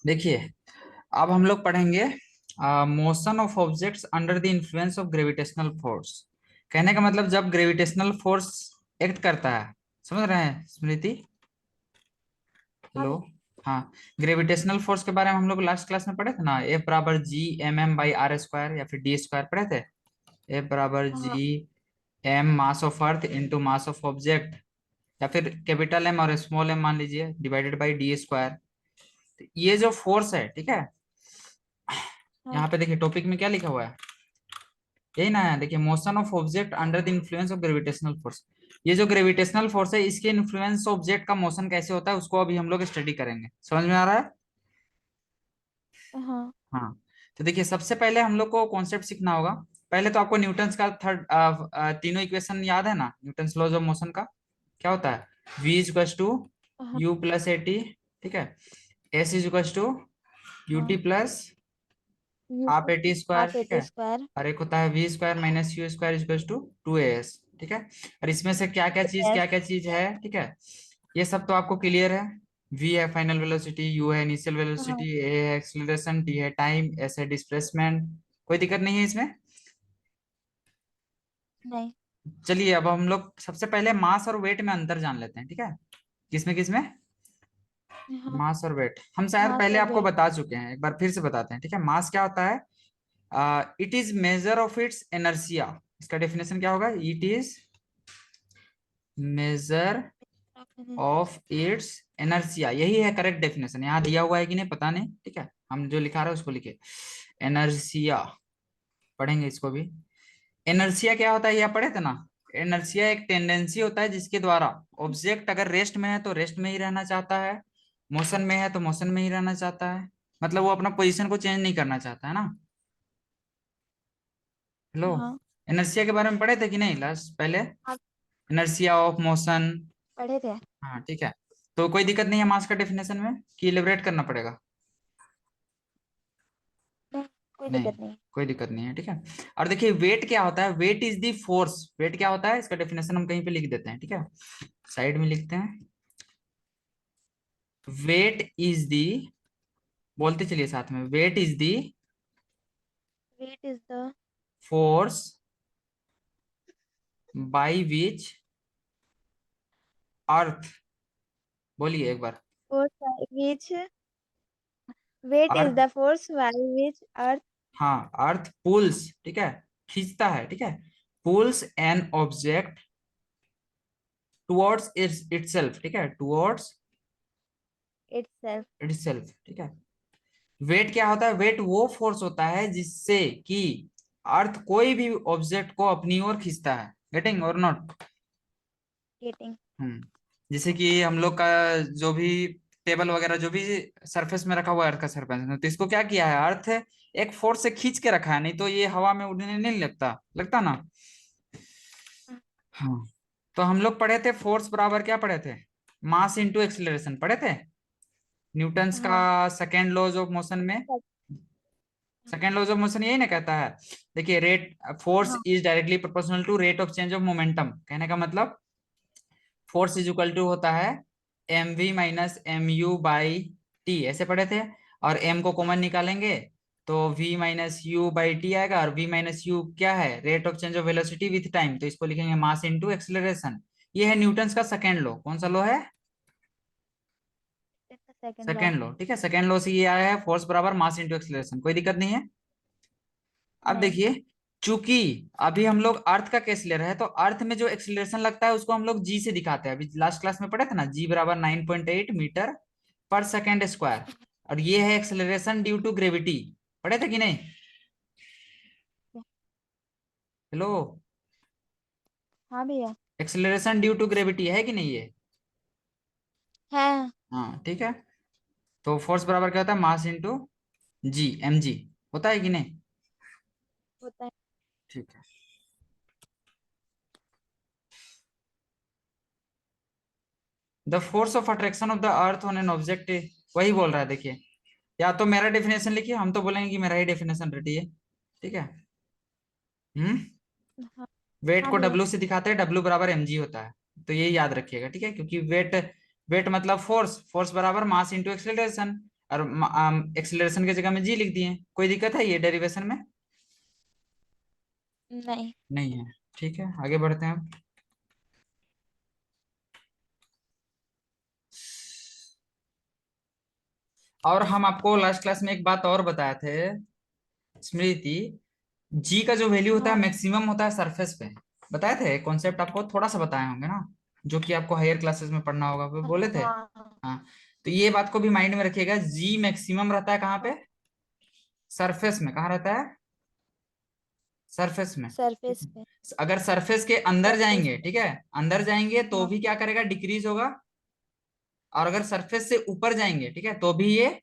देखिए, अब हम लोग पढ़ेंगे motion of objects under the influence of gravitational force. कहने का मतलब जब ग्रेविटेशनल फोर्स एक्ट करता है, समझ रहे हैं स्मृति? हाँ हेलो। भैया। हाँ, ग्रेविटेशनल फोर्स के बारे में हम लोग लास्ट क्लास में पढ़े थे ना, F बराबर G M M by R square या फिर डी स्क्वायर पढ़े थे। F बराबर हाँ G M mass of earth into mass of object, या फिर कैपिटल एम और स्मॉल एम मान लीजिए, डिवाइडेड बाई डी स्क्वायर। ये जो फोर्स है, ठीक है, हाँ यहाँ पे देखिए टॉपिक में क्या लिखा हुआ है, यही ना है, देखिए motion of object under the influence of gravitational force. ये जो ग्रेविटेशनल फोर्स है, इसके इन्फ्लुएंस ऑब्जेक्ट का मोशन कैसे होता है उसको अभी हम लोग स्टडी करेंगे। समझ में आ रहा है? हाँ। हाँ। तो देखिए, सबसे पहले हम लोग को कॉन्सेप्ट सीखना होगा। पहले तो आपको न्यूटन्स का थर्ड तीनों इक्वेशन याद है ना, न्यूटन्स लॉज ऑफ मोशन का क्या होता है? v इक्वल्स टू हाँ। यू प्लस ए टी, ठीक है, s is equals to you t हाँ। Plus u half a plus t square, half a ठीक है, टी स्क्वायर। और एक होता है v square minus you square equals to two a s, ठीक है। और इसमें से यस। क्या क्या चीज है, ठीक है, ये सब तो आपको क्लियर है। v है फाइनल वेलोसिटी, u है इनिशियल हाँ। वेलोसिटी, a है एक्सीलरेशन, t है टाइम, s है डिस्प्लेसमेंट। कोई दिक्कत नहीं है इसमें? नहीं। चलिए, अब हम लोग सबसे पहले मास और वेट में अंतर जान लेते हैं, ठीक है। किसमें किसमें? हाँ। मास और वेट हम शायद मास पहले और आपको वेट। बता चुके हैं, एक बार फिर से बताते हैं, ठीक है। मास क्या होता है? It is measure of its inertia. इसका डेफिनेशन क्या होगा? It is measure of its inertia, यही है करेक्ट डेफिनेशन। यहाँ दिया हुआ है कि नहीं पता नहीं, ठीक है, हम जो लिखा रहे हैं उसको लिखे, एनर्सिया। पढ़ेंगे इसको भी। एनर्सिया क्या होता है ये आप पढ़े थे ना। एनर्सिया एक टेंडेंसी होता है जिसके द्वारा ऑब्जेक्ट अगर रेस्ट में है तो रेस्ट में ही रहना चाहता है, मोशन में है तो मोशन में ही रहना चाहता है, मतलब वो अपना पोजीशन को चेंज नहीं करना चाहता है ना। हेलो। हाँ। एनर्सिया के बारे में पढ़े थे कि नहीं लास्ट पहले? आप इनर्शिया ऑफ मोशन। पढ़े थे। हाँ, ठीक है। तो कोई दिक्कत नहीं है मास का डेफिनेशन में कि इलेबरेट करना पड़ेगा? नहीं, कोई नहीं, दिक्कत नहीं। कोई दिक्कत नहीं है, ठीक है। और देखिए वेट क्या होता है? Weight is the force. Weight क्या होता है इसका डेफिनेशन हम कहीं पे लिख देते हैं, ठीक है, साइड में लिखते हैं। वेट इज द, बोलते चलिए साथ में, weight is the weight is the force by which earth, बोलिए एक बार। Force by which weight is earth, the force by which earth हाँ, अर्थ पुल्स, ठीक है, खींचता है, ठीक है, pulls an object towards itself, ठीक है, टुवर्ड्स इटसेल्फ। इटसेल्फ, ठीक है। वेट क्या होता है? वेट वो फोर्स होता है जिससे कि अर्थ कोई भी ऑब्जेक्ट को अपनी ओर खींचता है। गेटिंग और नॉट? गेटिंग। हम्म। जैसे कि हम लोग का जो भी टेबल वगैरह जो भी सरफेस में रखा हुआ है अर्थ का सरफेस में, तो इसको क्या किया है अर्थ एक फोर्स से खींच के रखा है, नहीं तो ये हवा में उड़ने नहीं लगता, लगता ना। हाँ। तो हम लोग पढ़े थे फोर्स बराबर क्या पढ़े थे? मास इंटू एक्सीलरेशन पढ़े थे, न्यूटन्स का हाँ। सेकेंड लॉज ऑफ मोशन में। सेकेंड लॉज ऑफ मोशन यही ना कहता है, देखिए रेट फोर्स हाँ। Is directly proportional to rate of change of momentum. कहने का मतलब फोर्स इज इक्वल टू होता है M V minus M U by T, ऐसे पढ़े थे। और एम को कॉमन निकालेंगे तो v minus you by T आएगा, और v माइनस यू क्या है? Rate of change of velocity with time, तो इसको लिखेंगे मास इनटू एक्सीलरेशन। ये है न्यूटन्स का सेकेंड लॉ। कौन सा लॉ है? Second law. सेकेंड लॉ, ठीक है। सेकेंड लॉ से ये आया है फोर्स बराबर मास इनटू एक्सीलरेशन, कोई दिक्कत नहीं है। अब नहीं। देखिए, चूंकि अभी हम लोग अर्थ का केस ले रहे हैं, तो अर्थ में जो एक्सीलरेशन लगता है उसको हम लोग जी से दिखाते हैं। अभी लास्ट क्लास में पढ़े थे ना, जी बराबर 9.8 मीटर पर सेकेंड स्क्वायर। और ये है एक्सेलरेशन ड्यू टू ग्रेविटी, पढ़े थे कि नहीं? हेलो। हाँ भैया। एक्सेलरेशन ड्यू टू ग्रेविटी है कि नहीं ये? है। हाँ, ठीक है। तो फोर्स बराबर क्या होता है? मास इंटू जी, एम जी, होता है कि नहीं? होता है। ठीक है। The force of attraction of the earth on an object, वही बोल रहा है देखिए। या तो मेरा डेफिनेशन लिखिए, हम तो बोलेंगे कि मेरा ही डेफिनेशन रटिए, ठीक है। हम्म। हाँ। वेट हाँ को भैया। डब्ल्यू से दिखाते हैं, डब्ल्यू बराबर एम जी होता है। तो ये याद रखिएगा, ठीक है, क्योंकि वेट, वेट मतलब फोर्स, फोर्स बराबर मास इंटू एक्सेलरेशन। और एक्सेलरेशन की जगह में जी लिख दिए। कोई दिक्कत है ये डेरिवेशन में? नहीं। नहीं है। ठीक है, आगे बढ़ते हैं अब। और हम आपको लास्ट क्लास में एक बात और बताए थे स्मृति, जी का जो वैल्यू होता है हाँ मैक्सिमम होता है सरफेस पे। बताए थे कॉन्सेप्ट, आपको थोड़ा सा बताए होंगे ना, जो कि आपको हायर क्लासेस में पढ़ना होगा, वो बोले थे। हाँ। हाँ, तो ये बात को भी माइंड में रखिएगा, जी मैक्सिमम रहता है कहाँ पे? सरफेस में। कहाँ रहता है? सरफेस में। ठीक सरफेस पे। है, अगर सरफेस के अंदर सरफेस जाएंगे, पे। ठीक है, अंदर जाएंगे तो हाँ। भी क्या करेगा? डिक्रीज होगा। और अगर सरफेस से ऊपर जाएंगे, ठीक है, तो भी ये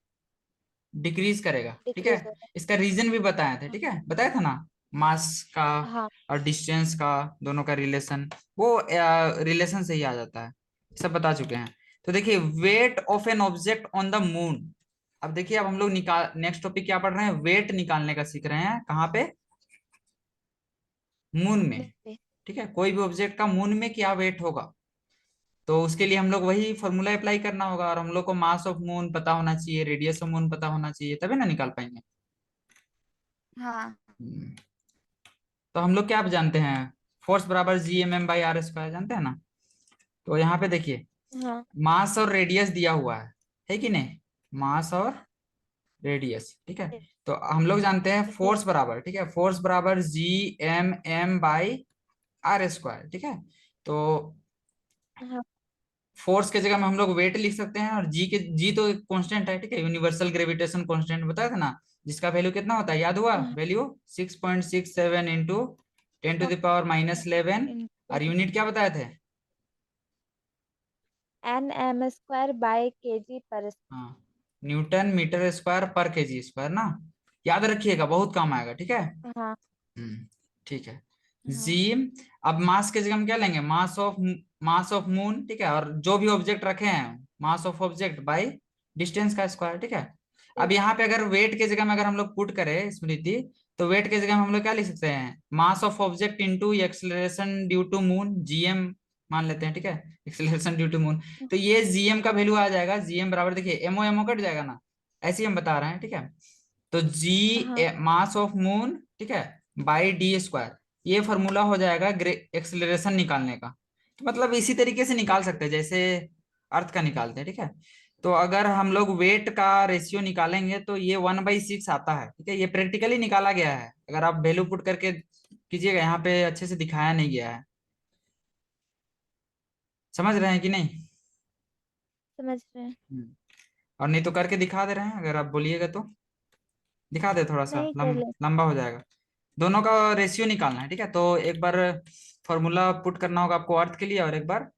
डिक्रीज करेगा। ठीक है, डिक्रीज होता इसका रीजन भी बताए थे, है। ठीक है, बताया था ना, मास का हाँ। और डिस्टेंस का, दोनों का रिलेशन, वो रिलेशन से ही आ जाता है, सब बता चुके हैं। तो देखिए, weight of an object on the moon. अब देखिए, अब हम लोग निकाल नेक्स्ट टॉपिक क्या पढ़ रहे हैं? वेट निकालने का सीख रहे हैं। कहाँ पे? मून में। मून पे। ठीक है, कोई भी ऑब्जेक्ट का मून में क्या वेट होगा, तो उसके लिए हम लोग वही फॉर्मूला अप्लाई करना होगा, और हम लोग को मास ऑफ मून पता होना चाहिए, रेडियस ऑफ मून पता होना चाहिए, तभी ना निकाल पाएंगे। हाँ। हम्म, तो हम लोग क्या आप जानते हैं? फोर्स बराबर G M M by R square, जानते हैं ना? तो यहाँ पे देखिए, हाँ। मास और रेडियस दिया हुआ है कि नहीं? मास और रेडियस, ठीक है। तो हम लोग जानते हैं ठीक। फोर्स बराबर, ठीक है, फोर्स बराबर G M M by R square, ठीक है। तो हाँ। फोर्स के जगह में हम लोग वेट लिख सकते हैं, और जी तो कांस्टेंट है, ठीक है, यूनिवर्सल ग्रेविटेशन कांस्टेंट बताया था ना, जिसका वैल्यू कितना होता है, याद हुआ? हाँ। Value 6.67 into 10 to the power -11। Into और यूनिट क्या बताए थे? Nm² बाय kg पर। हाँ, न्यूटन मीटर स्क्वायर पर केजी स्क्वायर ना, याद रखिएगा, बहुत काम आएगा, ठीक है। हाँ। ठीक है। जी, हाँ। अब मास के जगह हम क्या लेंगे? मास ऑफ मून, ठीक है, और जो भी ऑब्जेक्ट रखे हैं, mass of object by distance का स्क्वायर, ठीक है। अब यहाँ पे अगर वेट के जगह में अगर हम लोग पुट करें स्मृति, तो वेट के जगह में हम लोग क्या लिख सकते हैं? Mass of object into acceleration due to moon, GM मान लेते हैं, ठीक है, एक्सेलरेशन ड्यू टू मून। तो ये जीएम का वैल्यू आ जाएगा, जीएम बराबर, देखिए एमओ एमओ कट जाएगा ना, ऐसे ही हम बता रहे हैं, ठीक है। तो जी हाँ। मास ऑफ मून, ठीक है, बाई डी स्क्वायर, ये फॉर्मूला हो जाएगा एक्सेलरेशन निकालने का। तो मतलब इसी तरीके से निकाल सकते हैं जैसे अर्थ का निकालते हैं, ठीक है। तो अगर हम लोग वेट का रेशियो निकालेंगे तो ये 1/6 आता है, ठीक है, ये प्रैक्टिकली निकाला गया है, अगर आप वैल्यू पुट करके कीजिएगा, यहाँ पे अच्छे से दिखाया नहीं गया है। समझ रहे हैं कि नहीं? समझ रहे हैं। और नहीं तो करके दिखा दे रहे हैं, अगर आप बोलिएगा तो दिखा दे, थोड़ा सा नहीं कर ले। लंबा हो जाएगा। दोनों का रेशियो निकालना है, ठीक है, तो एक बार फॉर्मूला पुट करना होगा आपको अर्थ के लिए, और एक बार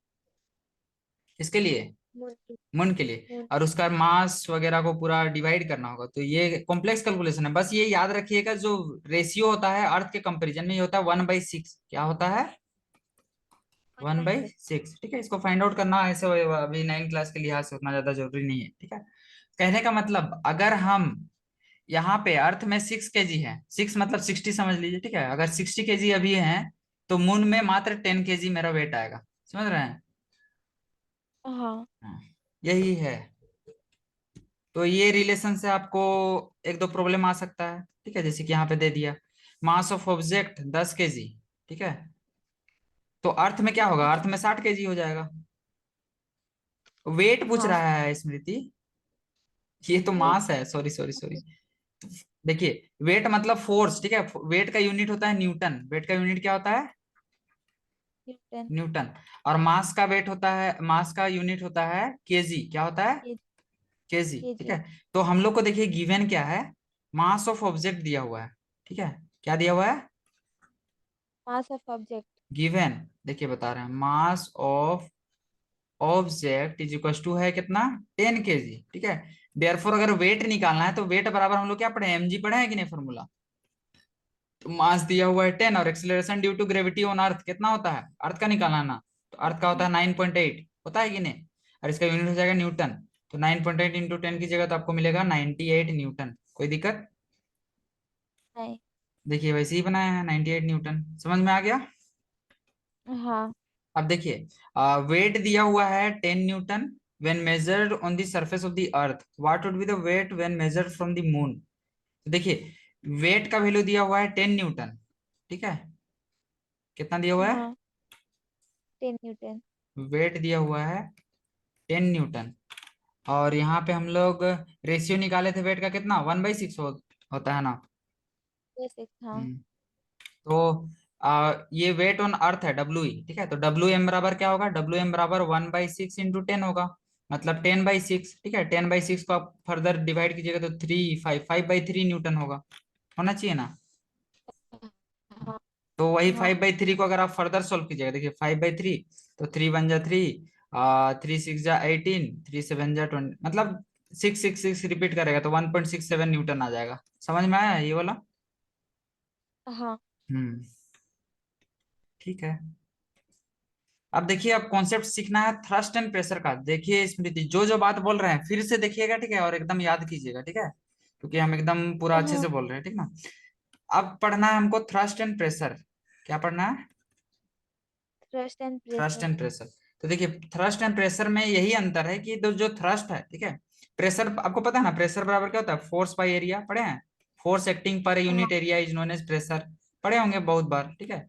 इसके लिए, मून की। मून के लिए, मून। और उसका मास वगैरह को पूरा डिवाइड करना होगा। तो ये कॉम्प्लेक्स कैलकुलेशन है, बस ये याद रखिएगा, जो रेशियो होता है अर्थ के कंपेरिजन में, ये होता है 1/6। क्या होता है? One one by by six six ठीक है, इसको फाइंड आउट करना ऐसे अभी 9 क्लास के लिहाज से उतना ज्यादा जरूरी नहीं है, ठीक है। कहने का मतलब, अगर हम यहाँ पे अर्थ में 6 केजी है, 6 मतलब 60 समझ लीजिए, ठीक है, अगर 60 केजी अभी है, तो मून में मात्र 10 केजी मेरा वेट आएगा। समझ रहे हैं? हाँ। हाँ, यही है। तो ये रिलेशन से आपको एक दो प्रॉब्लम आ सकता है, ठीक है, जैसे कि यहाँ पे दे दिया, मास ऑफ ऑब्जेक्ट 10 केजी, ठीक है, तो अर्थ में क्या होगा? अर्थ में 60 केजी हो जाएगा। वेट पूछ हाँ। रहा है स्मृति, ये तो वेट। मास है, सॉरी सॉरी सॉरी। देखिए, वेट मतलब फोर्स, ठीक है, वेट का यूनिट होता है न्यूटन, वेट का यूनिट क्या होता है? न्यूटन। न्यूटन। और मास का वेट होता है, मास का यूनिट होता है केजी, क्या होता है? केजी, ठीक kg। है। तो हम लोग को देखिए गिवन क्या है, मास ऑफ ऑब्जेक्ट दिया हुआ है, ठीक है, क्या दिया हुआ है? मास ऑफ ऑब्जेक्ट। गिवन, देखिए बता रहे हैं, mass of object is equal to है कितना? 10 केजी, ठीक है। देयरफॉर अगर वेट निकालना है, तो वेट बराबर हम लोग क्या पढ़े हैं? एमजी पढ़े हैं कि नहीं फॉर्मूला? तो मास दिया हुआ है 10, और acceleration due to gravity on earth कितना होता है? अर्थ का निकालना ना, तो अर्थ का होता है 9.8, होता है कि नहीं? और इसका यूनिट हो जाएगा न्यूटन। तो 9.8 इंटू 10 की जगह तो आपको मिलेगा 98 न्यूटन। कोई दिक्कत? नहीं। देखिए वैसे ही बनाया है, 98 न्यूटन, समझ में आ गया? हाँ। अब देखिए, वेट दिया हुआ है 10 Newton, when measured on the surface of the earth, what would be the weight when measured from the moon? तो देखिए, वेट का वैल्यू दिया हुआ है 10 न्यूटन, ठीक है, कितना दिया हुआ है? हाँ 10 न्यूटन। वेट दिया हुआ है 10 न्यूटन। और यहाँ पे हम लोग रेशियो निकाले थे वेट का, कितना 1/6 होता है ना। जैसे हाँ। हम्म, तो ये वेट ऑन अर्थ है WE, ठीक है, तो WM बराबर क्या होगा? WM बराबर 1/6 × 10 होगा, मतलब 10/6, ठीक है। 10/6 को आप फर्दर डिवाइड कीजिएगा तो 5/3 न्यूटन होगा, होना चाहिए ना। हाँ तो वही हाँ 5/3 को अगर आप फर्दर सोल्व कीजिएगा, देखिए 5/3, तो 3 1 जा 3, 3 6 जा 18, 3 7 जा 20, मतलब 6 6 6 रिपीट करेगा तो 1.67 न्यूटन आ जाएगा। समझ में आया ये वाला? हाँ। हम्म, ठीक है। अब देखिए, अब कॉन्सेप्ट सीखना है थ्रस्ट एंड प्रेशर का। देखिए स्मृति, जो जो बात बोल रहे हैं फिर से देखिएगा, ठीक है, और एकदम याद कीजिएगा, ठीक है, क्योंकि हम एकदम पूरा अच्छे हाँ से बोल रहे हैं, ठीक ना। अब पढ़ना है हमको थ्रस्ट एंड प्रेशर। क्या पढ़ना है? Thrust and thrust pressure. And pressure. तो देखिए, थ्रस्ट एंड प्रेशर में यही अंतर है कि जो थ्रस्ट है, ठीक है, प्रेशर आपको पता है ना, प्रेशर बराबर क्या होता है? फोर्स बाय एरिया, पढ़े हैं? फोर्स एक्टिंग पर हाँ unit area is known as pressure, पढ़े होंगे बहुत बार, ठीक है।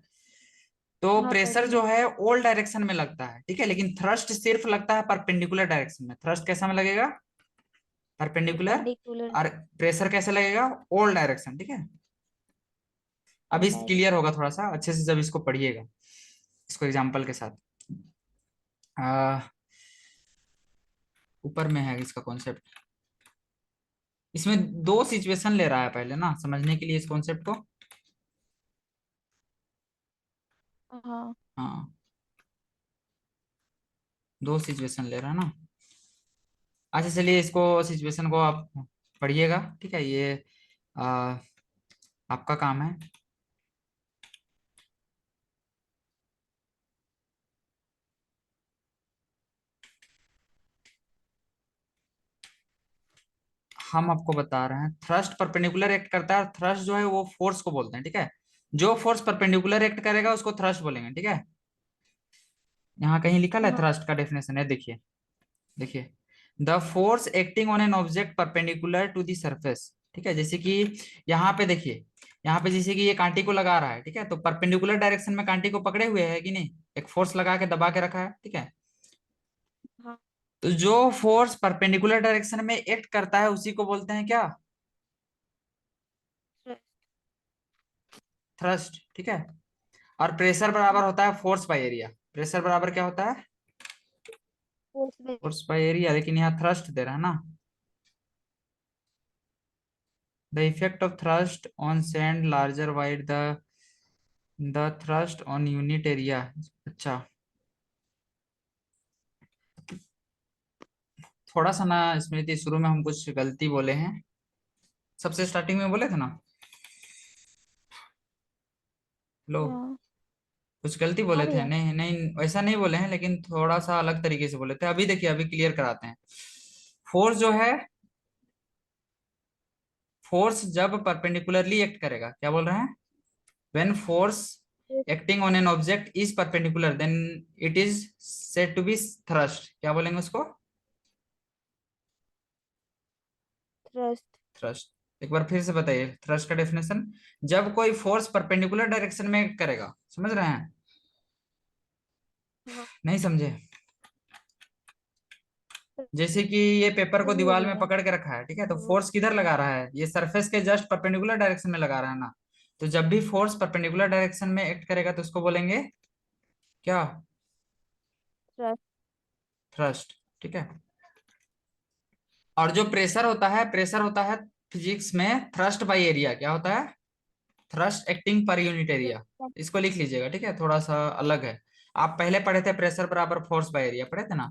तो हाँ प्रेशर पढ़िए। जो है ऑल डायरेक्शन में लगता है, ठीक है, लेकिन थ्रस्ट सिर्फ लगता है परपेंडिकुलर डायरेक्शन में। थ्रस्ट कैसा में लगेगा? परपेंडिकुलर। परपेंडिकुलर। और प्रेशर कैसे लगेगा? ऑल डायरेक्शन, ठीक है। अभी ऑल डायरेक्शन। क्लियर होगा थोड़ा सा अच्छे से जब इसको पढ़िएगा, इसको एग्जाम्पल के साथ। आ, ऊपर में है इसका कॉन्सेप्ट। इसमें दो सिचुएशन ले रहा है पहले ना, समझने के लिए इस कॉन्सेप्ट को। हाँ हाँ, दो सिचुएशन ले रहा है ना। अच्छा चलिए, इसको सिचुएशन को आप पढ़िएगा, ठीक है, ये आ, आपका काम है। हम आपको बता रहे हैं, थ्रस्ट परपेंडिकुलर एक्ट करता है, और थ्रस्ट जो है वो फोर्स को बोलते हैं, ठीक है। जो फोर्स परपेंडिकुलर एक्ट करेगा उसको थ्रस्ट बोलेंगे, ठीक है। यहाँ कहीं लिखा है हाँ थ्रस्ट का डेफिनेशन है, देखिए। देखिए, the force acting on an object perpendicular to the surface, ठीक है, जैसे कि यहाँ पे देखिए, यहाँ पे जैसे कि ये कांटी को लगा रहा है, ठीक है, तो परपेंडिकुलर डायरेक्शन में कांटी को पकड़े हुए है कि नहीं, एक फोर्स लगा के दबा के रखा है, ठीक है। हाँ। तो जो फोर्स परपेंडिकुलर डायरेक्शन में एक्ट करता है उसी को बोलते हैं क्या? थ्रस्ट। थ्रस्ट, ठीक है। और प्रेशर बराबर होता है फोर्स बाय एरिया। प्रेशर बराबर क्या होता है? Force by. Force by area, लेकिन यहाँ थ्रस्ट दे रहा है ना। The effect of thrust on sand larger wide the thrust on unit area. अच्छा, थोड़ा सा ना स्मृति, शुरू में हम कुछ गलती बोले हैं, सबसे स्टार्टिंग में बोले थे ना। लो, हाँ कुछ गलती हाँ बोले थे, भैया। नहीं नहीं वैसा नहीं बोले हैं, लेकिन थोड़ा सा अलग तरीके से बोले थे। अभी देखिए, अभी क्लियर कराते हैं। फोर्स जो है, फोर्स जब परपेंडिकुलरली एक्ट करेगा, क्या बोल रहे हैं? When force acting on an object is perpendicular then it is said to be thrust. क्या बोलेंगे उसको? थ्रस्ट। थ्रस्ट। एक बार फिर से बताइए थ्रस्ट का डेफिनेशन। जब कोई फोर्स परपेंडिकुलर डायरेक्शन में एक्ट करेगा, समझ रहे हैं? हाँ नहीं समझे? जैसे कि ये पेपर को नहीं है दीवार में भैया। पकड़ के रखा है, ठीक है, तो वो फोर्स किधर लगा रहा है? ये सरफेस के जस्ट परपेंडिकुलर डायरेक्शन में लगा रहा है ना। तो जब भी फोर्स परपेंडिकुलर डायरेक्शन में एक्ट करेगा तो उसको बोलेंगे क्या? थ्रस्ट। थ्रस्ट, ठीक है। और जो प्रेशर होता है, प्रेशर होता है फिजिक्स में थ्रस्ट बाय एरिया। क्या होता है? थ्रस्ट एक्टिंग पर यूनिट एरिया। इसको लिख लीजिएगा, ठीक है, थोड़ा सा अलग है। आप पहले पढ़े थे प्रेशर बराबर फोर्स बाय एरिया, पढ़े थे ना।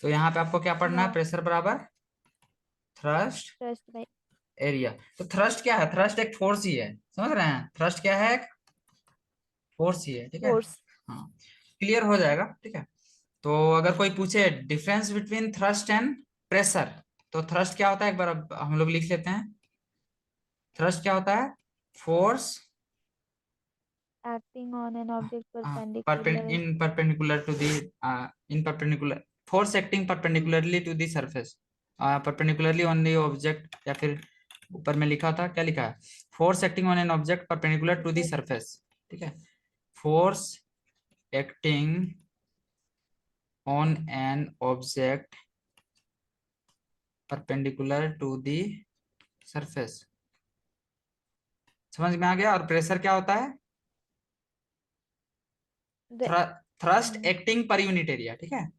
तो यहाँ पे आपको क्या पढ़ना है? हाँ प्रेशर बराबर थ्रस्ट थ्रस्ट बाय। एरिया। तो थ्रस्ट क्या है? थ्रस्ट एक फोर्स ही है, समझ रहे हैं? थ्रस्ट क्या है? एक फोर्स ही है, ठीक है। फोर्स। हाँ, क्लियर हो जाएगा, ठीक है। तो अगर कोई पूछे difference between thrust and pressure, तो थ्रस्ट क्या होता है एक बार अब हम लोग लिख लेते हैं। थ्रस्ट क्या होता है? Force acting on an object uh, perpendicular. in perpendicular to the in perpendicular force acting perpendicularly to the surface, perpendicularly on the object, या फिर ऊपर में लिखा था, क्या लिखा है, force acting on an object perpendicular to the surface, ठीक है, force acting on an object perpendicular to the surface, समझ में आ गया। और प्रेशर क्या होता है, द- थ्रस्ट हम्म, एक्टिंग पर यूनिट एरिया, ठीक है,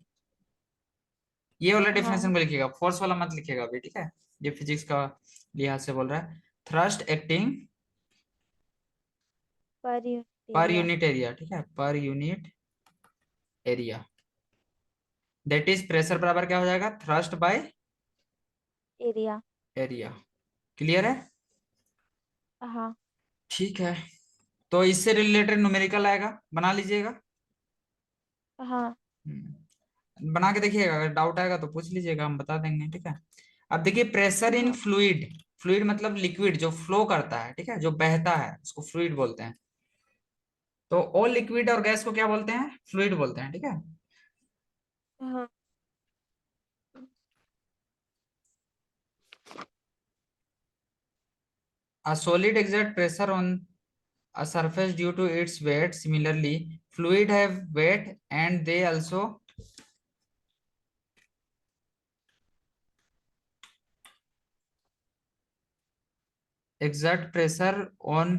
ये वाला डेफिनेशन हाँ को लिखिएगा, फोर्स वाला मत लिखिएगा अभी, ठीक है, ये फिजिक्स का लिहाज से बोल रहा है, थ्रस्ट एक्टिंग पर यूनिट पर एरिया। यूनिट एरिया, ठीक है, पर unit area, that is pressure बराबर क्या हो जाएगा, thrust by area. Area. Clear है, हाँ ठीक है। तो इससे रिलेटेड न्यूमेरिकल आएगा, बना लीजिएगा। हाँ बना के देखिएगा, अगर डाउट आएगा तो पूछ लीजिएगा, हम बता देंगे, ठीक है। अब देखिए, प्रेशर इन हाँ फ्लूइड, फ्लूइड मतलब लिक्विड जो फ्लो करता है, ठीक है, जो बहता है उसको फ्लूइड बोलते हैं। तो ऑल लिक्विड और गैस को क्या बोलते हैं, फ्लूइड बोलते हैं, ठीक है। हाँ A solid exert pressure on a surface due to its weight. Similarly, fluid have weight and they also exert pressure on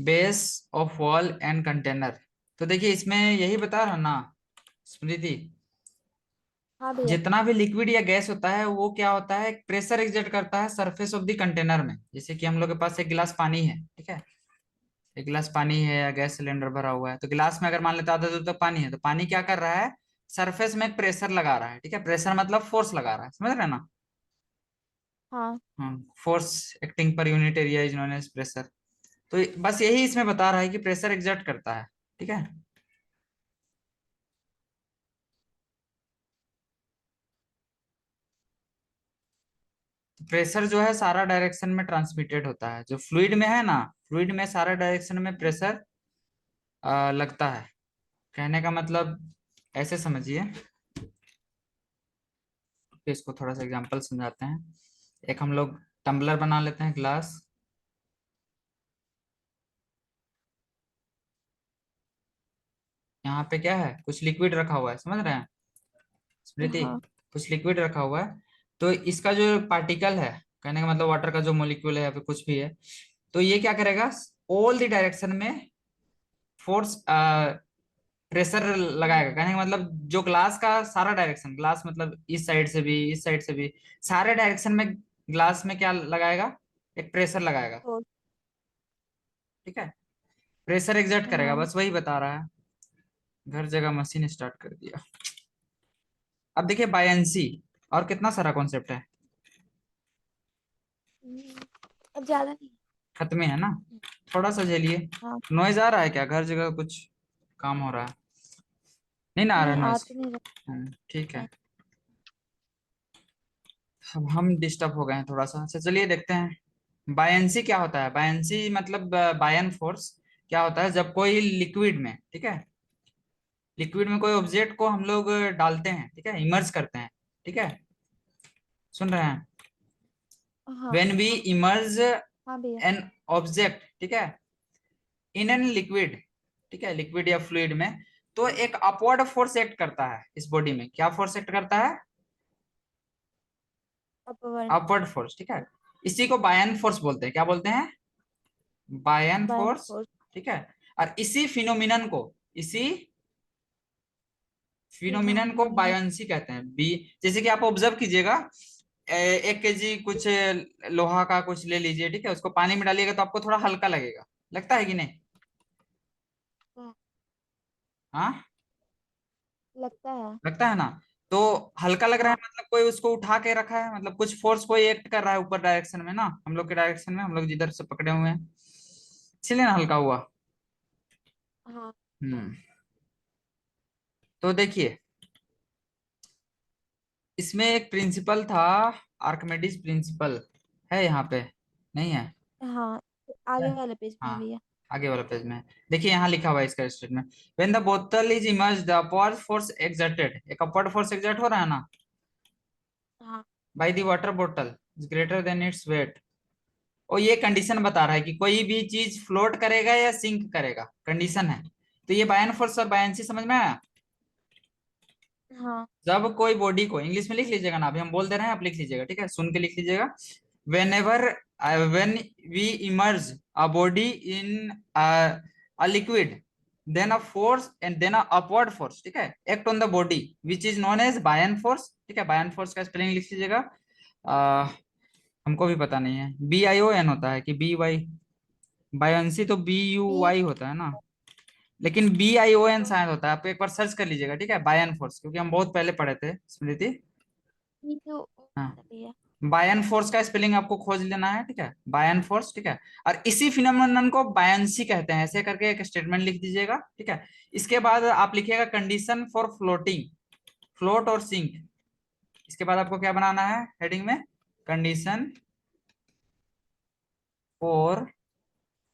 base of wall and container. तो देखिए इसमें यही बता रहा ना स्मृति, हाँ भैया। जितना भी लिक्विड या गैस होता है वो क्या होता है, प्रेशर एक्सर्ट करता है सरफेस ऑफ द कंटेनर में। जैसे कि हम लोग के पास एक गिलास पानी है, ठीक है, एक गिलास पानी है या गैस सिलेंडर भरा हुआ है, तो गिलास में अगर मान लेते आधा दूर तक पानी है, तो पानी क्या कर रहा है, सरफेस में एक प्रेशर लगा रहा है, ठीक है, प्रेशर मतलब फोर्स लगा रहा है, समझ रहे हैं ना। हाँ हाँ, फोर्स एक्टिंग पर unit area is known as pressure. तो बस यही इसमें बता रहा है कि प्रेशर एक्सर्ट करता है, ठीक है। प्रेशर जो है सारा डायरेक्शन में ट्रांसमिटेड होता है, जो फ्लूइड में है ना, फ्लूइड में सारा डायरेक्शन में प्रेशर लगता है। कहने का मतलब ऐसे समझिए, तो इसको थोड़ा सा एग्जांपल समझाते हैं। एक हम लोग टम्बलर बना लेते हैं, ग्लास, यहाँ पे क्या है, कुछ लिक्विड रखा हुआ है, समझ रहे हैं स्मृति, हाँ कुछ लिक्विड रखा हुआ है। तो इसका जो पार्टिकल है, कहने का मतलब वाटर का जो मोलिक्यूल है या फिर कुछ भी है, तो ये क्या करेगा, ऑल द डायरेक्शन में फोर्स प्रेशर लगाएगा। कहने का मतलब जो ग्लास का सारा डायरेक्शन, ग्लास मतलब इस साइड से भी इस साइड से भी सारे डायरेक्शन में ग्लास में क्या लगाएगा, एक प्रेशर लगाएगा, फोर्स। ठीक है, प्रेशर एग्जर्ट करेगा, हाँ बस वही बता रहा है। घर जगह मशीन स्टार्ट कर दिया। अब देखिए बायंसी, और कितना सारा कॉन्सेप्ट है, अब ज्यादा नहीं। खत्म ही है ना, थोड़ा सा झेलिए। हाँ नॉइज आ रहा है क्या, घर जगह कुछ काम हो रहा है, नहीं ना आ रहा नहीं, है आ नॉइज, तो नहीं रहा। ठीक है। नहीं। अब हम डिस्टर्ब हो गए हैं थोड़ा सा, अच्छा चलिए देखते हैं बायंसी क्या होता है। बायंसी मतलब बायन फोर्स क्या होता है, जब कोई लिक्विड में, ठीक है, लिक्विड में कोई ऑब्जेक्ट को हम लोग डालते हैं, ठीक है, इमर्ज करते हैं, ठीक है, सुन रहे हैं, हाँ व्हेन वी इमर्ज हाँ भैया। एन ऑब्जेक्ट, ठीक है, इन एन लिक्विड, ठीक है, लिक्विड या फ्लूइड में, तो एक अपवर्ड फोर्स एक्ट करता है इस बॉडी में। क्या फोर्स एक्ट करता है, अपवर्ड। अपवर्ड फोर्स, ठीक है, इसी को बायन फोर्स बोलते हैं। क्या बोलते हैं, बायन बायन फोर्स, फोर्स। ठीक है। और इसी फिनोमिनन को, इसी फिनोमिनन को फिनोमिना। बायंसी कहते हैं, बी। जैसे कि आप ऑब्जर्व कीजिएगा, 1 केजी कुछ लोहा का कुछ ले लीजिए, ठीक है, उसको पानी में डालिएगा तो आपको थोड़ा हल्का लगेगा, लगता है कि नहीं, हाँ, लगता है। लगता है ना। तो हल्का लग रहा है हाँ मतलब कोई उसको उठा के रखा है, मतलब कुछ फोर्स कोई एक्ट कर रहा है ऊपर डायरेक्शन में ना, हम लोग के डायरेक्शन में, हम लोग जिधर से पकड़े हुए हैं, इसलिए ना हल्का हुआ। हाँ हम्म। तो देखिए इसमें एक प्रिंसिपल था, आर्कमेडीज प्रिंसिपल, है यहाँ पे, नहीं है, हाँ, है? आगे वाले पेज में है हाँ, भैया। आगे वाला पेज में देखिए, यहाँ लिखा हुआ है इसका स्टेटमेंट, व्हेन द बोतल is emerged the upward force exerted, एक अपवर्ड फोर्स एक्सर्ट हो रहा है ना हाँ। बाय द वाटर बोतल is greater than its weight. और ये कंडीशन बता रहा है कि कोई भी चीज फ्लोट करेगा या सिंक करेगा, कंडीशन है। तो ये बायन फोर्स और बायनसी समझ में आया। हाँ। जब कोई बॉडी को, इंग्लिश में लिख लीजिएगा ना, अभी हम बोल दे रहे हैं, आप लिख लीजिएगा, ठीक है, सुन के लिख लीजिएगा। Whenever, when we emerge a body in a liquid, then a force and then a upward force, ठीक है, act on the body which is known as buoyant force, ठीक है। बायन फोर्स का स्पेलिंग लिख लीजिएगा। हमको भी पता नहीं है, BION होता है कि BY, बायोन्सी तो बी। BUY होता है ना, लेकिन BION शायद होता है। आप एक बार सर्च कर लीजिएगा, ठीक है, बायन फोर्स, क्योंकि हम बहुत पहले पढ़े थे स्मृति। बी जो हाँ, भैया। बायन फोर्स का स्पेलिंग आपको खोज लेना है, ठीक है, बायन फोर्स, ठीक है। और इसी फिनोमेनन को बायंसी कहते हैं, ऐसे करके एक स्टेटमेंट लिख दीजिएगा, ठीक है। इसके बाद आप लिखिएगा कंडीशन फॉर फ्लोटिंग, फ्लोट और सिंक। इसके बाद आपको क्या बनाना है हेडिंग में, कंडीशन फॉर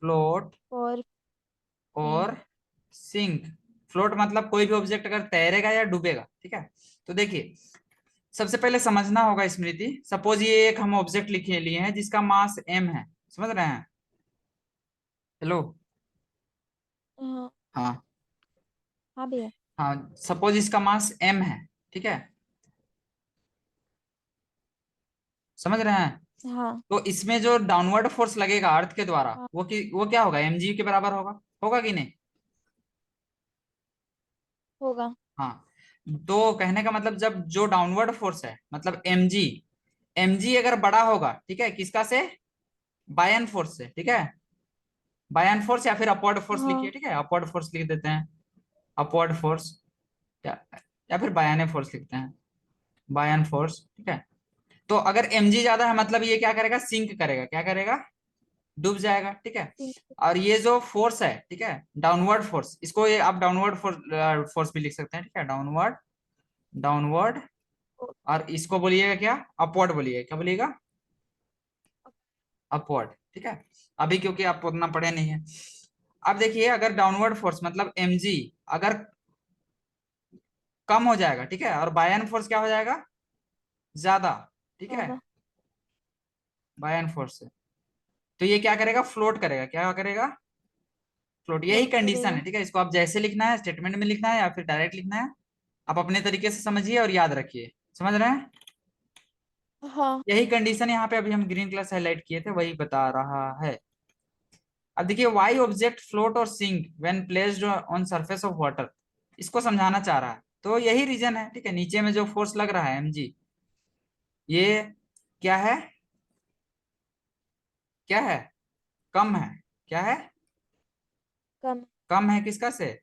फ्लोट और सिंक। और सिंक। फ्लोट मतलब कोई भी ऑब्जेक्ट अगर तैरेगा या डूबेगा, ठीक है। तो देखिए, सबसे पहले समझना होगा स्मृति, सपोज ये एक हम ऑब्जेक्ट लिखे लिए हैं जिसका मास m है, समझ रहे हैं। हेलो। हाँ। हाँ। हाँ भैया। हाँ, सपोज इसका मास m है, ठीक है, समझ रहे हैं। हाँ। तो इसमें जो डाउनवर्ड फोर्स लगेगा अर्थ के द्वारा, हाँ। वो क्या होगा, mg के बराबर होगा, होगा कि नहीं। होगा। हाँ, तो कहने का मतलब जब जो डाउनवर्ड फोर्स है मतलब mg, mg अगर बड़ा होगा, ठीक है, किसका से, बायन फोर्स से, ठीक है, बायन फोर्स या फिर अपवर्ड फोर्स लिखिए, हाँ। ठीक है, अपवर्ड फोर्स लिख देते हैं, अपवर्ड फोर्स, या या फिर बायने फोर्स लिखते हैं, बायन फोर्स, ठीक है। तो अगर mg ज्यादा है मतलब ये क्या करेगा, सिंक करेगा, क्या करेगा, डूब जाएगा, ठीक है। सिंक। और ये जो फोर्स है, ठीक है, डाउनवर्ड फोर्स, इसको ये आप डाउनवर्ड फोर्स भी लिख सकते हैं, ठीक है, डाउनवर्ड, डाउनवर्ड। और इसको बोलिएगा क्या, अपवर्ड बोलिएगा, क्या बोलिएगा, अपवर्ड, ठीक है। अभी क्योंकि आप उतना पढ़े नहीं है। अब देखिए, अगर डाउनवर्ड फोर्स मतलब mg अगर कम हो जाएगा, ठीक है, और बायन फोर्स क्या हो जाएगा, ज्यादा, ठीक है, ज्यादा। बायन फोर्स से, तो ये क्या करेगा, फ्लोट करेगा, क्या करेगा, फ्लोट। यही फ्लोट कंडीशन है, करेगा। ठीक है। इसको आप जैसे लिखना है, स्टेटमेंट में लिखना है या फिर डायरेक्ट लिखना है, आप अपने तरीके से समझिए और याद रखिए, समझ रहे हैं। हाँ। यही कंडीशन यहाँ पे अभी हम ग्रीन कलर से हाईलाइट किए थे, वही बता रहा है। अब देखिए, वाई ऑब्जेक्ट फ्लोट और sink when placed on surface of water, इसको समझाना चाह रहा है। तो यही रीजन है, ठीक है, नीचे में जो फोर्स लग रहा है mg, ये क्या है, क्या है, कम है, क्या है, कम। कम है किसका से,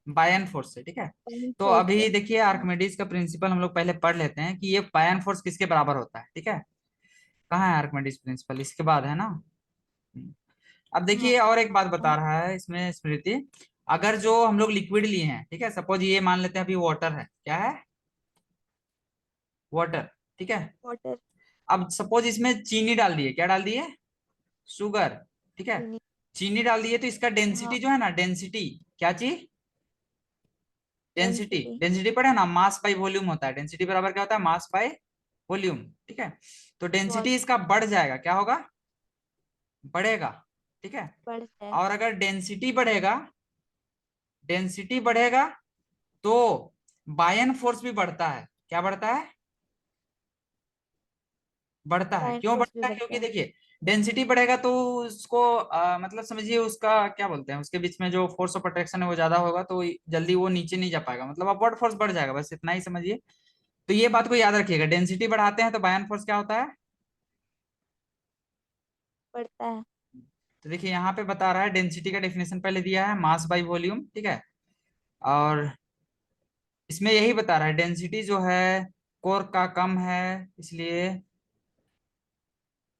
बायन फोर्स से, ठीक है। कम तो फोर्स अभी से। देखिए, हाँ। आर्किमिडीज का प्रिंसिपल हम लोग पहले पढ़ लेते हैं कि ये बायन फोर्स किसके बराबर होता है, ठीक है। कहाँ है आर्किमिडीज प्रिंसिपल, इसके बाद है ना। अब हाँ। देखिए, और एक बात बता हाँ। रहा है इसमें स्मृति, अगर जो हम लोग लिक्विड लिए हैं, ठीक है, सपोज ये मान लेते हैं अभी वाटर है, क्या है, वाटर, ठीक है। वाटर। अब सपोज इसमें चीनी डाल दिए, क्या डाल दिए, शुगर, ठीक है, चीनी। चीनी डाल दिए, तो इसका हाँ। डेंसिटी जो है ना, डेंसिटी, क्या चीज, डेंसिटी, डेंसिटी। डेंसिटी पढ़े ना, मास बाई वॉल्यूम होता है, डेंसिटी बराबर क्या होता है, मास बाई वॉल्यूम, ठीक है। तो डेंसिटी इसका बढ़ जाएगा, क्या होगा, बढ़ेगा, ठीक है। बढ़ता है। और अगर डेंसिटी बढ़ेगा, डेंसिटी बढ़ेगा तो बायन फोर्स भी बढ़ता है, क्या बढ़ता है, बढ़ता है। बायन क्यों फोर्स भी बढ़ता है, बढ़ता क्योंकि है। देखिए, डेंसिटी बढ़ेगा तो उसको मतलब समझिए उसका क्या बोलते हैं, उसके बीच में जो फोर्स ऑफ अट्रैक्शन है वो ज्यादा होगा, तो जल्दी वो नीचे नहीं जा पाएगा, मतलब अपवर्ड फोर्स बढ़ जाएगा, बस इतना ही समझिए। तो ये बात को याद रखिएगा, डेंसिटी बढ़ाते हैं तो बायन फोर्स क्या होता है, बढ़ता है। तो देखिए यहाँ पे बता रहा है, डेंसिटी का डेफिनेशन पहले दिया है, मास बाई वॉल्यूम, ठीक है। और इसमें यही बता रहा है, डेंसिटी जो है कोर का कम है, इसलिए,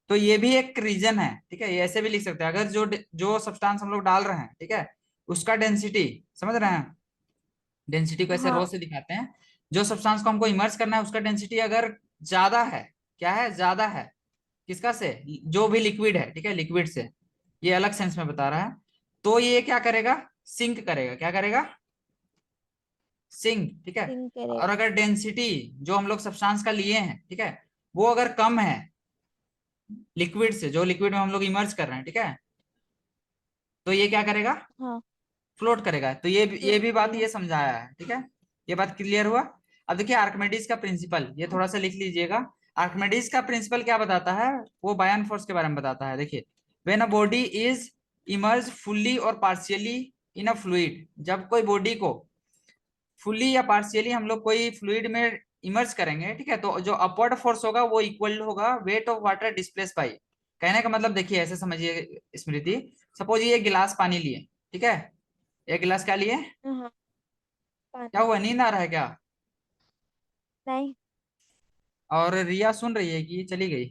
तो ये भी एक रीजन है, ठीक है। ये ऐसे भी लिख सकते हैं, अगर जो जो सब्सटेंस हम लोग डाल रहे हैं, ठीक है, उसका डेंसिटी, समझ रहे हैं, डेंसिटी को ऐसे रो हाँ। से दिखाते हैं, जो सब्सटेंस को हमको इमर्ज करना है उसका डेंसिटी अगर ज्यादा है, क्या है, ज्यादा है, किसका से, जो भी लिक्विड है, ठीक है, लिक्विड से, ये अलग सेंस में बता रहा है। तो ये क्या करेगा, सिंक करेगा, क्या करेगा, सिंक, ठीक है। सिंक और करेगा। अगर डेंसिटी जो हम लोग सब्सटेंस का लिए हैं, ठीक है, वो अगर कम है लिक्विड से, जो लिक्विड में हम लोग इमर्ज कर रहे हैं, ठीक है, तो ये क्या करेगा, हाँ, फ्लोट करेगा। तो ये फ्लोट भी बात करेगा। ये समझाया है, ठीक है। ये बात क्लियर हुआ। अब देखिए आर्किमिडीज का प्रिंसिपल, ये हाँ, थोड़ा सा लिख लीजिएगा। आर्किमिडीज का प्रिंसिपल क्या बताता है, वो बायन फोर्स के बारे में बताता है। देखिए, when a body is emerge fully और पार्शियली इन अ फ्लूइड, जब कोई बॉडी को फुल्ली या पार्शियली हम लोग कोई फ्लूइड में इमर्ज करेंगे, ठीक है, तो जो अपवर्ड फोर्स होगा वो इक्वल होगा weight of water displace by. कहने का मतलब देखिए ऐसे समझिए स्मृति, सपोज ये गिलास पानी लिए, ठीक है, एक गिलास क्या लिए, हाँ, क्या पानी। हुआ, नींद आ रहा है क्या? नहीं, और रिया सुन रही है कि चली गई?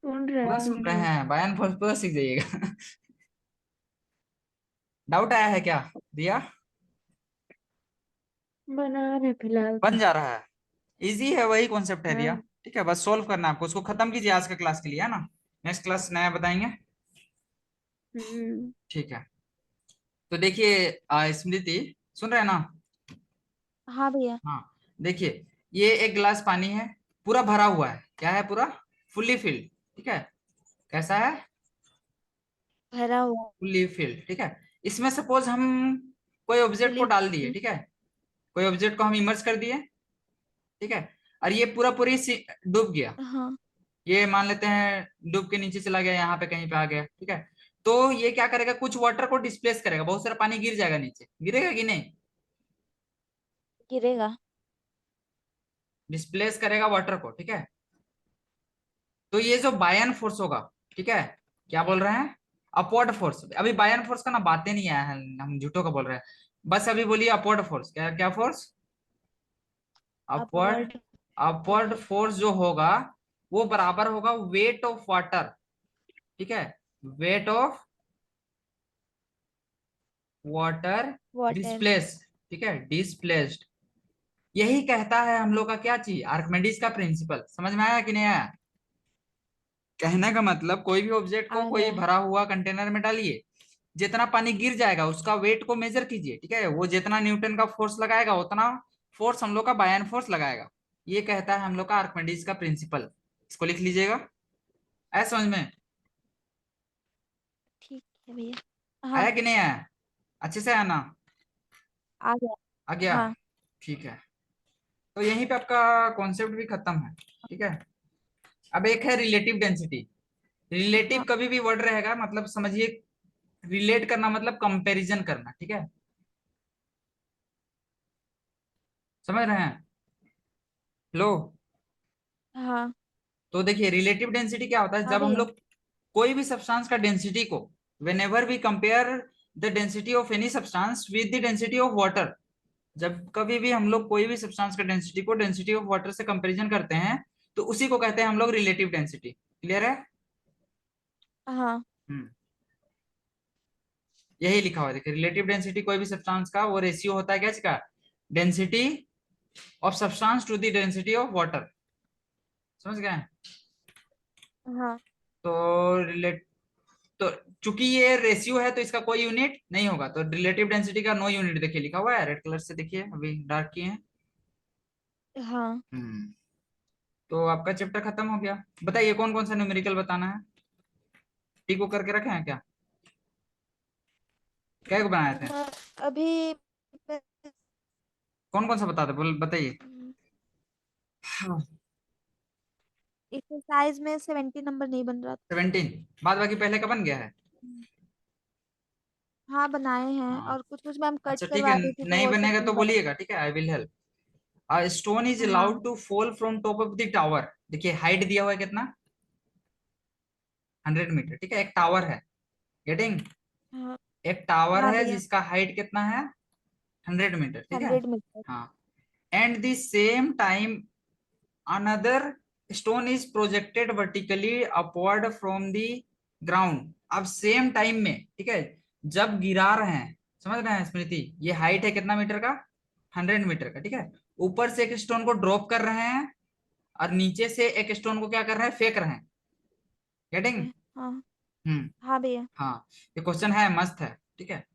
सुन पूरा रहे सुन रहे हैं, बयान पूरा सीख जाइएगा। डाउट आया है क्या रिया? बना रहे फिलहाल बन तो। जा रहा है, इजी है, वही कॉन्सेप्ट है रिया। हाँ। ठीक है, बस सोल्व करना है आपको, उसको खत्म कीजिए आज का क्लास के लिए, है ना, नेक्स्ट क्लास नया बताएंगे। हम्म। ठीक है, तो देखिए स्मृति, सुन रहे हैं ना? हाँ भैया। हाँ, देखिए ये एक गिलास पानी है, पूरा भरा हुआ है, क्या है, पूरा फुल्ली फिल्ड, ठीक है, कैसा है, भरा हुआ। फुल्ली फिल्ड, ठीक है। इसमें सपोज हम कोई ऑब्जेक्ट को फुली। डाल दिए, ठीक है, कोई ऑब्जेक्ट को हम इमर्ज कर दिए, ठीक है, और ये पूरा पूरी डूब गया, हाँ, ये मान लेते हैं डूब के नीचे चला गया, यहाँ पे कहीं पे आ गया, ठीक है। तो ये क्या करेगा, कुछ वाटर को डिस्प्लेस करेगा, बहुत सारा पानी गिर जाएगा नीचे, गिरेगा कि नहीं, गिरेगा। डिस्प्लेस करेगा वाटर को, ठीक है। तो ये जो बायन फोर्स होगा, ठीक है, क्या बोल रहे हैं, अपवर्ड फोर्स। अभी बायन फोर्स का ना बातें नहीं आया है, हम झूठों का बोल रहे हैं, बस अभी बोलिए अपवर्ड फोर्स, क्या क्या force, upward, upward. Upward force जो होगा वो बराबर होगा वेट ऑफ वाटर, ठीक है, weight of water water. Displace, ठीक है, डिस्प्लेस्ड। यही कहता है हम लोग का क्या चीज, आर्किमिडीज का प्रिंसिपल, समझ में आया कि नहीं आया? कहने का मतलब कोई भी ऑब्जेक्ट को आ कोई गया। भरा हुआ कंटेनर में डालिए, जितना पानी गिर जाएगा उसका वेट को मेजर कीजिए, ठीक है, वो जितना न्यूटन का फोर्स लगाएगा उतना फोर्स हम लोग का बायन फोर्स लगाएगा। ये कहता है हम लोग का आर्किमिडीज का प्रिंसिपल, इसको लिख लीजिएगा। आया समझ में? ठीक है भैया। हाँ, आया कि नहीं आया? अच्छे से आया ना? आ गया। आ गया, हाँ, ठीक है। तो यहीं पे आपका कॉन्सेप्ट भी खत्म है, ठीक है। अब एक है रिलेटिव डेंसिटी। रिलेटिव हाँ, कभी भी वर्ड रहेगा, मतलब समझिए, रिलेट करना मतलब कंपैरिजन करना, ठीक है, समझ रहे हैं? लो, हाँ, तो देखिए रिलेटिव डेंसिटी क्या होता है, हाँ जब हम भैया। लोग कोई भी सब्सटेंस का डेंसिटी को, whenever we compare the density of any substance with the density of water, जब कभी भी हम लोग कोई भी सब्सटेंस का डेंसिटी को डेंसिटी ऑफ वाटर से कंपैरिजन करते हैं, तो उसी को कहते हैं हम लोग रिलेटिव डेंसिटी। क्लियर है? हाँ, हम्म, यही लिखा हुआ है, देखिए रिलेटिव डेंसिटी कोई भी सब्सटेंस का वो रेशियो होता है क्या इसका, density of substance to the density of water, समझ गए? हाँ। तो रिलेट, तो चूंकि ये रेशियो है तो इसका कोई यूनिट नहीं होगा, तो रिलेटिव डेंसिटी का नो यूनिट देखिए लिखा हुआ है रेड कलर से, देखिए अभी डार्क किए हैं। हाँ, हम्म, तो आपका चैप्टर खत्म हो गया। बताइए कौन कौन सा न्यूमेरिकल बताना है, टिक को करके रखे हैं क्या, क्या को बनाए थे, अभी मैं- कौन कौन सा बता दे, बोल बताइए। हम्म, हाँ, एक्सरसाइज में 70 नंबर नहीं बन रहा था। 17, बाद बाकी पहले का बन गया है। हम्म, हाँ, बनाए हैं हाँ, और कुछ कुछ मैम कट अच्छा ठीक है, करवा दी थी तो नहीं वो सब बनेगा नहीं तो बना। बोलिएगा, ठीक है, I will help. A stone is allowed हाँ, to fall from top of the tower, देखिए हाइट दिया हुआ है कितना, 100 मीटर, ठीक है, एक टावर है, गेटिंग, हाँ, एक टावर हाँ है भैया। जिसका हाइट कितना है, 100 मीटर, ठीक है। 100 मीटर। हाँ, and the same time another stone is projected vertically upward from the ground. अब सेम टाइम में, ठीक है, जब गिरा रहे हैं, समझ रहे हैं स्मृति, ये हाइट है कितना मीटर का, 100 मीटर का, ठीक है, ऊपर से एक स्टोन को ड्रॉप कर रहे हैं और नीचे से एक स्टोन को क्या कर रहे हैं, फेंक रहे हैं, गेटिंग। हाँ, हाँ भैया। हाँ, ये क्वेश्चन है, मस्त है, ठीक है।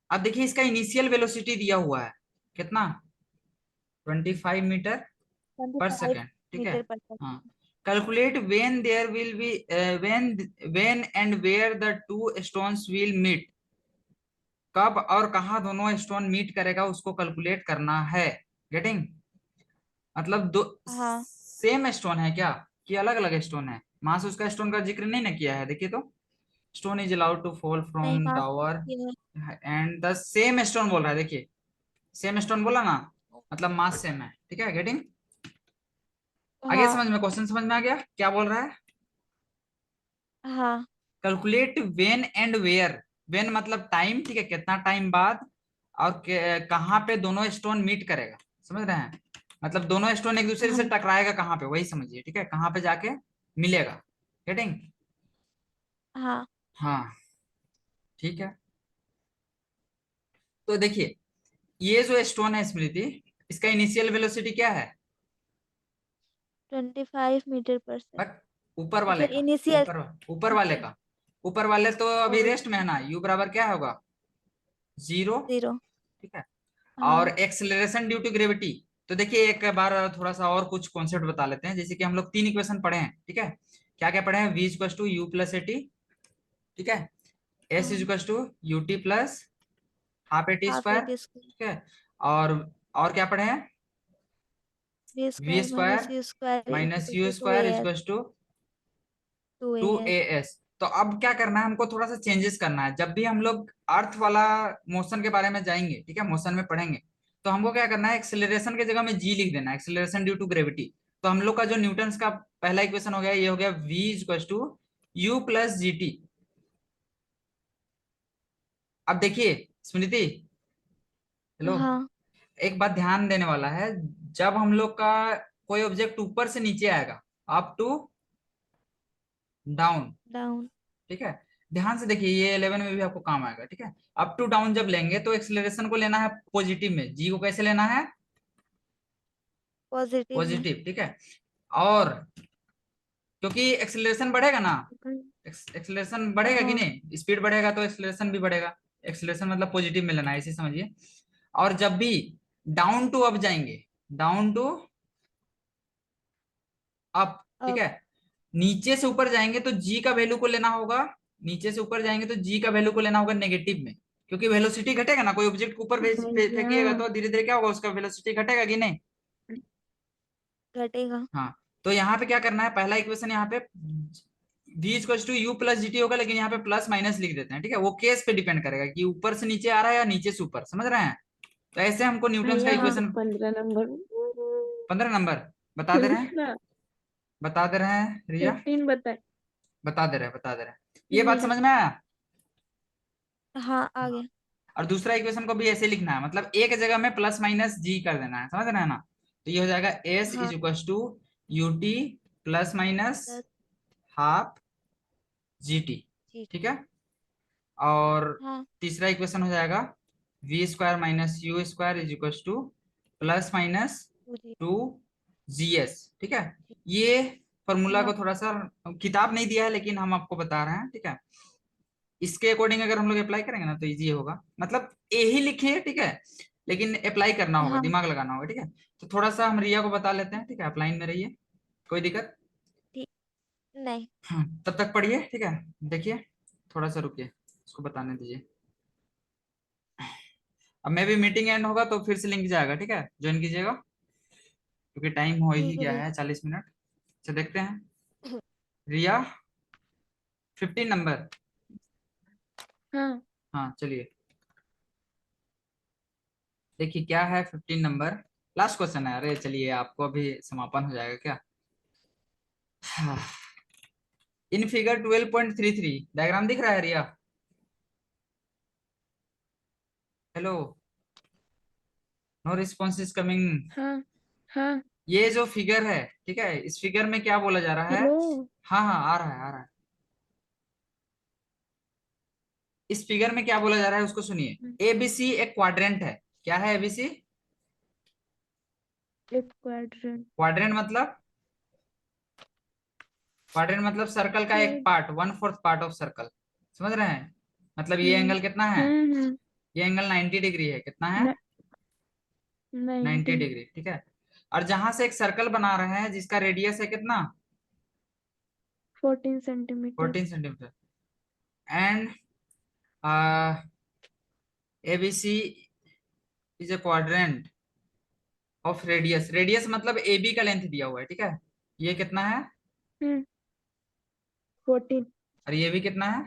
अब देखिए इसका इनिशियल वेलोसिटी दिया हुआ है कितना, 25 मीटर पर 25 सेकेंड, ठीक है। मीटर पर हाँ, second. Calculate when there will be, when when and where the two stones will meet, कब और कहाँ दोनों स्टोन मीट करेगा उसको कैलकुलेट करना है। गेटिंग, मतलब दो हाँ। सेम स्टोन है क्या, कि अलग अलग स्टोन है। मास उसका स्टोन का जिक्र नहीं ना किया है, देखिए तो, stone is allowed to fall नहीं, फ्रॉम मास टावर ये है। एंड द सेम स्टोन बोल रहा है, देखिए सेम स्टोन बोला ना, मतलब मास सेम है, ठीक है। गेटिंग, आगे हाँ। समझ में, क्वेश्चन समझ में आ गया क्या बोल रहा है। हाँ। Calculate when and where, when मतलब टाइम, ठीक है, कितना टाइम बाद, और कहाँ पे दोनों स्टोन मीट करेगा, समझ रहे हैं, मतलब दोनों स्टोन एक दूसरे से हाँ। टकराएगा कहाँ पे, वही समझिए, ठीक है, कहाँ पे जाके मिलेगा। गेटिंग, हाँ। हाँ, ठीक है। तो देखिए ये जो स्टोन है स्मृति, इसका इनिशियल वेलोसिटी क्या है, 25 मीटर पर बट सेकंड। ऊपर वाले अच्छा, का, इनिशियल। ऊपर वाले का, ऊपर वाले तो अभी और रेस्ट में है ना, यू बराबर क्या होगा, 0, 0। ठीक है। और हाँ। एक्सेलरेशन ड्यू टू ग्रेविटी, तो देखिए एक बार थोड़ा सा और कुछ कॉन्सेप्ट बता लेते हैं, जैसे कि हम लोग 3 इक्वेशन पढ़े हैं, ठीक है। क्या क्या पढ़े हैं, v equal to U plus A T, ठीक है, एस हाँ। Equal to U T plus half A T half square, AT square. ठीक है। और और क्या पढ़े हैं, B V square square minus you square minus equal U to two square A S. Equal to two A 2 A S. S. तो अब क्या करना है हमको, थोड़ा सा चेंजेस करना है, जब भी हम लोग अर्थ वाला मोशन के बारे में जाएंगे, ठीक है, मोशन में पढ़ेंगे, तो हमको क्या करना है, एक्सेलरेशन की जगह में जी लिख देना है, एक्सेलरेशन ड्यू टू ग्रेविटी। तो हम लोग का जो न्यूटन का पहला इक्वेशन हो गया, ये हो गया v equal to U plus G T. अब देखिए स्मृति, हेलो, हाँ। एक बात ध्यान देने वाला है, जब हम लोग का कोई ऑब्जेक्ट ऊपर से नीचे आएगा, अप टू डाउन, डाउन। ठीक है, ध्यान से देखिए, ये 11 में भी आपको काम आएगा, ठीक है। अप टू डाउन जब लेंगे तो एक्सेलरेशन को लेना है पॉजिटिव में, जी को कैसे लेना है, पॉजिटिव में। पॉजिटिव, ठीक है। और क्योंकि एक्सेलरेशन बढ़ेगा ना, एक्सेलरेशन बढ़ेगा कि हाँ। नहीं, स्पीड बढ़ेगा तो एक्सेलरेशन भी बढ़ेगा, एक्सेलरेशन मतलब पॉजिटिव में लेना है, इसे समझिए। और जब भी डाउन टू अप जाएंगे, डाउन टू अप, ठीक अब है, नीचे से ऊपर जाएंगे तो जी का वैल्यू को लेना होगा, नीचे से ऊपर जाएंगे तो जी का वैल्यू को लेना होगा नेगेटिव में, क्योंकि वेलोसिटी घटेगा ना, कोई ऑब्जेक्ट को ऊपर फेंकिएगा भैया तो धीरे धीरे क्या होगा, उसका वेलोसिटी घटेगा कि नहीं। घटेगा। हाँ, तो यहाँ पे क्या करना है, पहला इक्वेशन यहाँ पे v equal to U plus G T होगा, लेकिन यहाँ पे प्लस माइनस लिख देते हैं, ठीक है, वो केस पे डिपेंड करेगा कि ऊपर से नीचे आ रहा है या नीचे से ऊपर, समझ रहे हैं। तो ऐसे हमको न्यूटन का भैया हाँ। Equation, 15 number. 15 नंबर बता दे रहे हैं, ना, बता दे रहे हैं रिया, 15 बताए। बता दे रहे हैं, बता दे रहे हैं, ये बात भैया समझ में आया। हाँ, हाँ। आगे। और दूसरा इक्वेशन को भी ऐसे लिखना है, मतलब एक जगह में प्लस माइनस जी कर देना है, समझ रहे हैं ना। तो ये हो जाएगा एस इज हाँ। Equal to U T plus minus plus half g t, g. ठीक है। और हाँ। तीसरा इक्वेशन हो जाएगा v square minus you square is equal to plus minus two g. 2 GS, ठीक है। जी। ये फॉर्मूला हाँ। को थोड़ा सा, किताब नहीं दिया है लेकिन हम आपको बता रहे हैं, ठीक है। इसके अकॉर्डिंग अगर हम लोग अप्लाई करेंगे ना तो इजी होगा, मतलब ए ही लिखिए, ठीक है, लेकिन अप्लाई करना होगा, हाँ। दिमाग लगाना होगा, ठीक है। तो थोड़ा सा हम रिया को बता लेते हैं, ठीक है, अपलाइन में रहिए, कोई दिक्कत। ठीक। नहीं। हाँ, तब तक पढ़िए, ठीक है। देखिए, थोड़ा सा रुकिए, इसको बताने दीजिए। अब मैं भी मीटिंग एंड होगा तो फिर से लिंक जाएगा, ठीक है, ज्वाइन कीजिएगा, क्योंकि टाइम हो ही ठीक है गया भैया। है, 40 मिनट। अच्छा देखते हैं, रिया 15 नंबर, हाँ। हाँ चलिए, देखिए क्या है 15 नंबर, लास्ट क्वेश्चन है, अरे चलिए आपको अभी समापन हो जाएगा क्या। इन फिगर 12.33 डायग्राम दिख रहा है Riya, hello, no response is coming. हाँ। हाँ। ये जो फिगर है, ठीक है, इस फिगर में क्या बोला जा रहा है, हेलो। हाँ हाँ आ रहा है, आ रहा है, इस फिगर में क्या बोला जा रहा है उसको सुनिए। एबीसी एक क्वाड्रेंट है, क्या है एबीसी, एक क्वाड्रेंट। क्वाड्रेंट मतलब क्वाड्रेंट मतलब सर्कल का एक पार्ट, 1/4 पार्ट ऑफ सर्कल, समझ रहे हैं? मतलब ये एंगल कितना है? हम्म ये एंगल 90 डिग्री है। कितना है? 90 90 डिग्री, ठीक है। और जहां से एक सर्कल बना रहे हैं जिसका रेडियस है कितना? 14 centimetre 14 centimetre. And ABC is a quadrant of radius. Radius मतलब AB का लेंथ दिया हुआ है, ठीक है। ये कितना है? 14 और ये भी कितना है?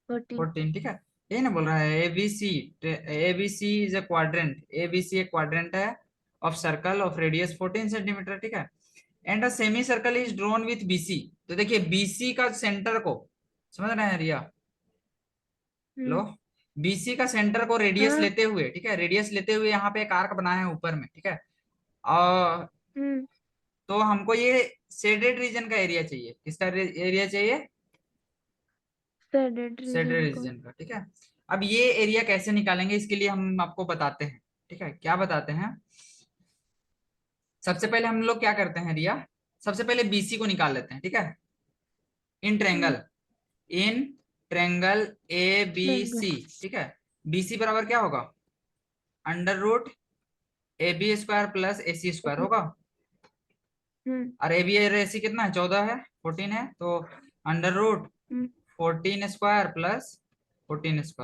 14 14, ठीक है। यही ना बोल रहा है ABC। ABC is a quadrant. ABC एक क्वाड्रेंट है of circle of radius 14 centimetre, ठीक है। And a semi circle is drawn with BC। तो देखिए BC का सेंटर को, समझ रहे हैं रिया? हेलो? BC का सेंटर को रेडियस हाँ लेते हुए, ठीक है, रेडियस लेते हुए यहाँ पे एक आर्क बना है ऊपर में, ठीक है। और तो हमको ये शेडेड रीजन का एरिया चाहिए। किसका एरिया चाहिए? शेडेड शेडेड रीजन को रीजन का, ठीक है। अब ये एरिया कैसे निकालेंगे इसके लिए हम आपको बताते हैं, ठीक है। क्या बताते हैं? सबसे पहले हम लोग क्या करते हैं रिया? सबसे पहले BC को निकाल लेते हैं, ठीक है। In triangle, in triangle ABC, triangle ठीक है। BC बराबर क्या होगा? √AB² प्लस AC² होगा। और AB और AC कितना है? 14 है, 14 है, तो √14² प्लस 14²।